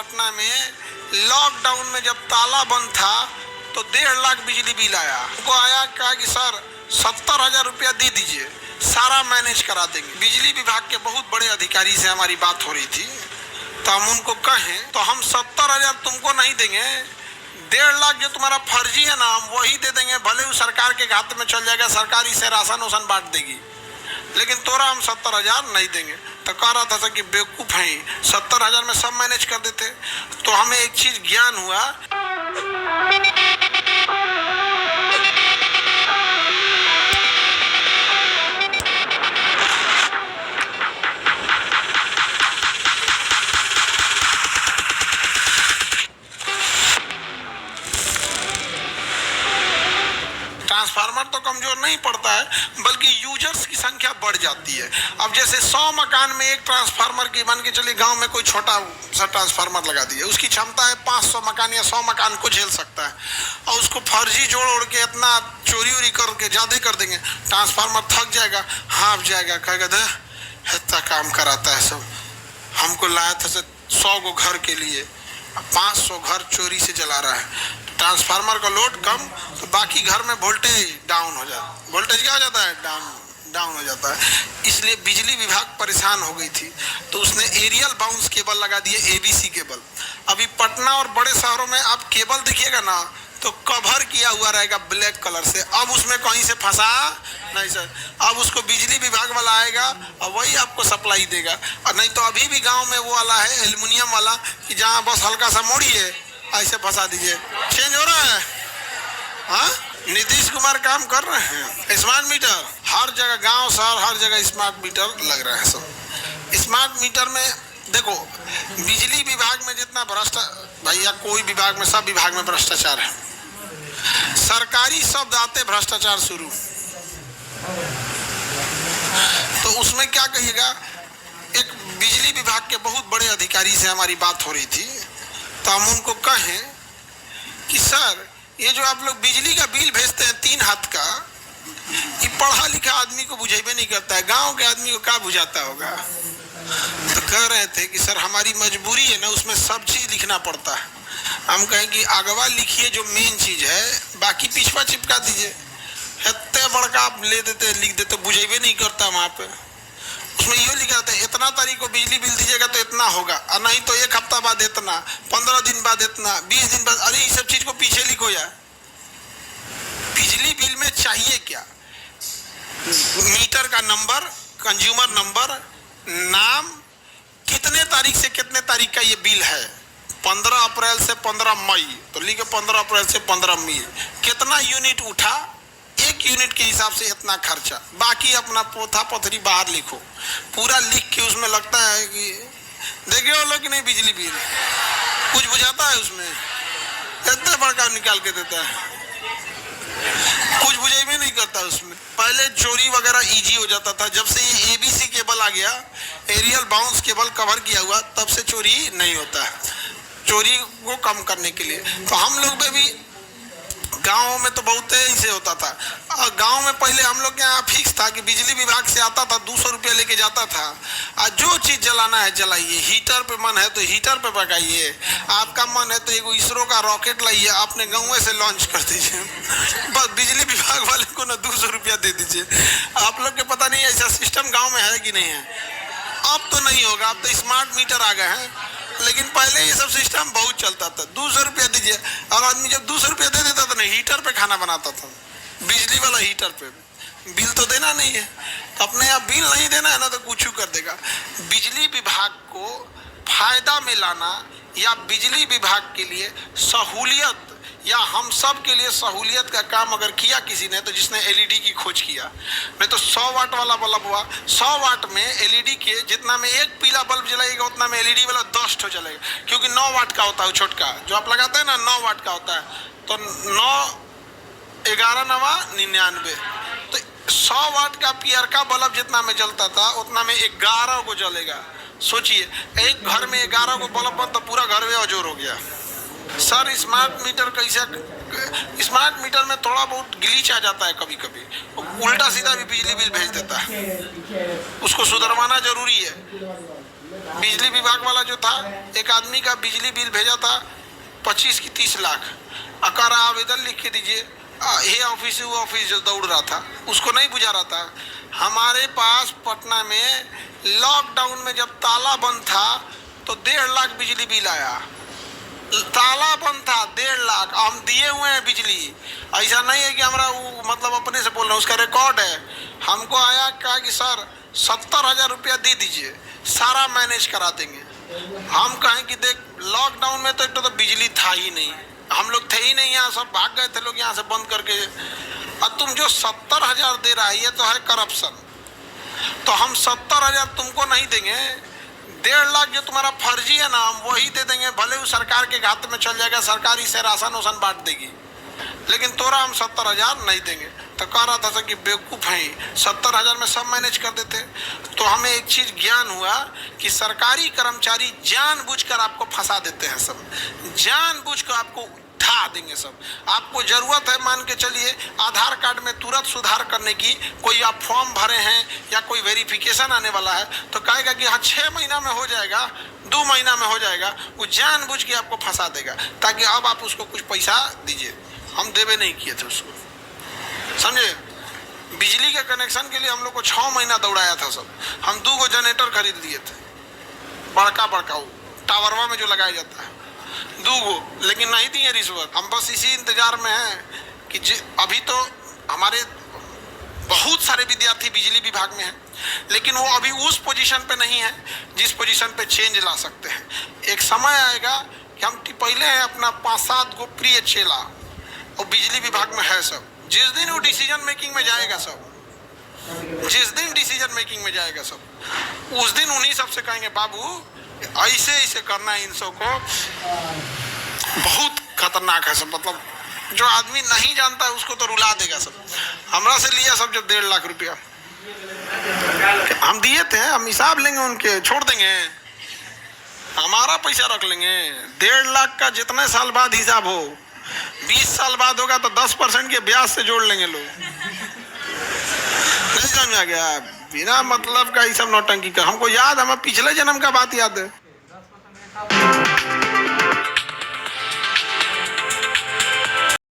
पटना में लॉकडाउन में जब ताला बंद था तो 1.5 लाख बिजली बिल आया। उनको आया, कहा कि सर 70,000 रुपया दे दीजिए, सारा मैनेज करा देंगे। बिजली विभाग के बहुत बड़े अधिकारी से हमारी बात हो रही थी, तो हम उनको कहें तो हम 70,000 तुमको नहीं देंगे, 1.5 लाख जो तुम्हारा फर्जी है ना, हम वही दे देंगे, भले वो सरकार के खाते में चल जाएगा, सरकार इसे राशन वासन बांट देगी, लेकिन तोरा हम 70,000 नहीं देंगे। तो कह रहा था कि बेवकूफ़ हैं, 70,000 में सब मैनेज कर देते। तो हमें एक चीज़ ज्ञान हुआ, ट्रांसफार्मर तो कमजोर नहीं पड़ता है, बल्कि यूजर्स की संख्या बढ़ जाती है। अब जैसे 100 मकान में एक ट्रांसफार्मर की, मान के चलिए गांव में कोई छोटा सा ट्रांसफार्मर लगा दिया, उसकी क्षमता है 500 मकान या 100 मकान को झेल सकता है, और उसको फर्जी जोड़ उड़ के इतना चोरी उरी करके ज़्यादा कर देंगे, ट्रांसफार्मर थक जाएगा, हाँफ जाएगा, कहेगा दे इतना काम कराता है सब, हमको लाया था 100 को घर के लिए, 500 घर चोरी से जला रहा है। ट्रांसफार्मर का लोड कम तो बाकी घर में वोल्टेज डाउन हो जाता है, वोल्टेज क्या हो जाता है, डाउन हो जाता है। इसलिए बिजली विभाग परेशान हो गई थी, तो उसने एरियल बाउंस केबल लगा दिए, ABC केबल। अभी पटना और बड़े शहरों में आप केबल देखिएगा ना तो कवर किया हुआ रहेगा ब्लैक कलर से, अब उसमें कहीं से फंसा नहीं सर, अब उसको बिजली विभाग वाला आएगा और वही आपको सप्लाई देगा। और नहीं तो अभी भी गांव में वो वाला है एल्युमिनियम वाला कि जहां बस हल्का सा मोड़िए ऐसे फंसा दीजिए, चेंज हो रहा है। हाँ, नीतीश कुमार काम कर रहे हैं। स्मार्ट मीटर हर जगह, गांव शहर हर जगह स्मार्ट मीटर लग रहा है। सब स्मार्ट मीटर में देखो, बिजली विभाग में जितना भैया कोई विभाग में, सब विभाग में भ्रष्टाचार है। सरकारी शब्द आते भ्रष्टाचार शुरू, तो उसमें क्या कहिएगा। एक बिजली विभाग के बहुत बड़े अधिकारी से हमारी बात हो रही थी, तो हम उनको कहें कि सर ये जो आप लोग बिजली का बिल भेजते हैं 3 हाथ का, ये पढ़ा लिखा आदमी को बुझेबे नहीं करता है, गांव के आदमी को क्या बुझाता होगा। तो कह रहे थे कि सर हमारी मजबूरी है ना, उसमें सब चीज़ लिखना पड़ता है। हम कहें कि अगवा लिखिए जो मेन चीज़ है, बाकी पिछवा चिपका दीजिए। इतने बड़का आप ले देते, लिख देते, बुझेबे नहीं करता वहाँ पे। उसमें ये लिखा रहता है इतना तारीख को बिजली बिल दीजिएगा तो इतना होगा, और नहीं तो 1 हफ्ता बाद इतना, 15 दिन बाद इतना, 20 दिन बाद। अरे ये सब चीज़ को पीछे लिखो यार। बिजली बिल में चाहिए क्या, मीटर का नंबर, कंज्यूमर नंबर, नाम, कितने तारीख से कितने तारीख का ये बिल है, 15 अप्रैल से 15 मई, तो लिखे 15 अप्रैल से 15 मई, कितना यूनिट उठा, 1 यूनिट के हिसाब से इतना खर्चा, बाकी अपना पोथा पथरी बाहर लिखो, पूरा लिख के उसमें लगता है कि देखे वो लोग कि नहीं बिजली बिल कुछ बुझाता है उसमें, इतना बड़का निकाल के देता है, कुछ बुझाई भी नहीं करता उसमें। पहले चोरी वगैरह इजी हो जाता था, जब से ये ABC केबल आ गया, एरियल बाउंस केबल कवर किया हुआ, तब से चोरी नहीं होता है। चोरी को कम करने के लिए तो हम लोग में भी, गाँव में तो बहुत ऐसे होता था। और गांव में पहले हम लोग के यहाँ फिक्स था कि बिजली विभाग से आता था, 200 रुपया लेके जाता था, और जो चीज़ जलाना है जलाइए, हीटर पे मन है तो हीटर पे पकाइए, आपका मन है तो एक इसरो का रॉकेट लाइए, आपने गाँव से लॉन्च कर दीजिए, बस बिजली विभाग वाले को ना 200 रुपया दे दीजिए। आप लोग के पता नहीं ऐसा सिस्टम गाँव में है कि नहीं है। अब तो नहीं होगा, अब तो स्मार्ट मीटर आ गए हैं, लेकिन पहले ये सब सिस्टम बहुत चलता था। 200 रुपया दीजिए, और आदमी जब 200 रुपया दे देता था ना, हीटर पे खाना बनाता था, बिजली वाला हीटर पे। बिल तो देना नहीं है, तो अपने यहाँ बिल नहीं देना है ना, तो कुछ कर देगा। बिजली विभाग को फायदा में लाना, या बिजली विभाग के लिए सहूलियत, या हम सब के लिए सहूलियत का काम अगर किया किसी ने, तो जिसने LED की खोज किया, नहीं तो 100 वाट वाला बल्ब हुआ, 100 वाट में LED के जितना में एक पीला बल्ब जलाएगा उतना में LED वाला 10 ठो जलेगा, क्योंकि 9 वाट का होता है छोटका जो आप लगाते हैं ना, 9 वाट का होता है, तो 9 11 9 99, तो 100 वाट का पियर का बल्ब जितना में जलता था उतना में 11 को जलेगा। सोचिए, एक घर में 11 को बल्ब बंद तो पूरा घर में अजोर हो गया। सर स्मार्ट मीटर कैसे, स्मार्ट मीटर में थोड़ा बहुत ग्लिच आ जाता है कभी कभी, उल्टा सीधा भी बिजली बिल भेज देता है, उसको सुधरवाना जरूरी है। बिजली विभाग वाला जो था, एक आदमी का बिजली बिल भेजा था 25 की 30 लाख, अकार आवेदन लिख के दीजिए, ये ऑफिस वो ऑफिस जो दौड़ रहा था उसको नहीं बुझा रहा था। हमारे पास पटना में लॉकडाउन में जब ताला बंद था तो 1.5 लाख बिजली बिल आया। ताला बंद था, 1.5 लाख हम दिए हुए हैं बिजली। ऐसा नहीं है कि हमारा वो मतलब अपने से बोल रहे हैं, उसका रिकॉर्ड है। हमको आया, कहा कि सर 70,000 रुपया दे दीजिए, सारा मैनेज करा देंगे। हम कहें कि देख, लॉकडाउन में तो एक तो बिजली था ही नहीं, हम लोग थे ही नहीं, यहाँ सब भाग गए थे लोग यहाँ से बंद करके। और तुम जो 70,000 दे रहा है ये तो है करप्शन। तो हम 70,000 तुमको नहीं देंगे, 1.5 लाख जो तुम्हारा फर्जी है ना हम वही दे देंगे, भले वो सरकार के खाते में चल जाएगा, सरकार इससे राशन वासन बांट देगी, लेकिन तोरा हम 70,000 नहीं देंगे। तो कह रहा था कि बेवकूफ़ हैं, 70,000 में सब मैनेज कर देते। तो हमें एक चीज़ ज्ञान हुआ कि सरकारी कर्मचारी जानबूझकर आपको फंसा देते हैं, सब जानबूझकर आपको उठा देंगे सब। आपको ज़रूरत है, मान के चलिए आधार कार्ड में तुरंत सुधार करने की, कोई आप फॉर्म भरे हैं या कोई वेरिफिकेशन आने वाला है तो कहेगा कि हाँ 6 महीना में हो जाएगा, 2 महीना में हो जाएगा। वो जानबूझ के आपको फंसा देगा ताकि अब आप उसको कुछ पैसा दीजिए। हम देवे नहीं किए थे उसको, समझे। बिजली के कनेक्शन के लिए हम लोग को 6 महीना दौड़ाया था सब। हम 2 जनरेटर खरीद लिए थे, बड़का बड़का वो टावरवा में जो लगाया जाता है, 2, लेकिन नहीं दिए रिश्वत। हम बस इसी इंतजार में हैं कि अभी तो हमारे बहुत सारे विद्यार्थी बिजली विभाग में हैं, लेकिन वो अभी उस पोजीशन पे नहीं है जिस पोजीशन पे चेंज ला सकते हैं। एक समय आएगा कि हम पहले हैं अपना 5-7 गो प्रिय चेला और बिजली विभाग में है सब। जिस दिन वो डिसीजन मेकिंग में जाएगा सब, जिस दिन डिसीजन मेकिंग में जाएगा सब, उस दिन उन्हीं सबसे कहेंगे बाबू ऐसे ऐसे करना है इन सब को। बहुत खतरनाक है सब, मतलब जो आदमी नहीं जानता है उसको तो रुला देगा सब। हमरा से लिया सब जब 1.5 लाख रुपया हम दिए थे, हम हिसाब लेंगे उनके, छोड़ देंगे, हमारा पैसा रख लेंगे। 1.5 लाख का जितने साल बाद हिसाब हो, 20 साल बाद होगा तो 10% के ब्याज से जोड़ लेंगे लोग। नहीं समझ आ गया, बिना मतलब का ये सब नौटंकी कर। हमको याद, हमें पिछले जन्म का बात याद है।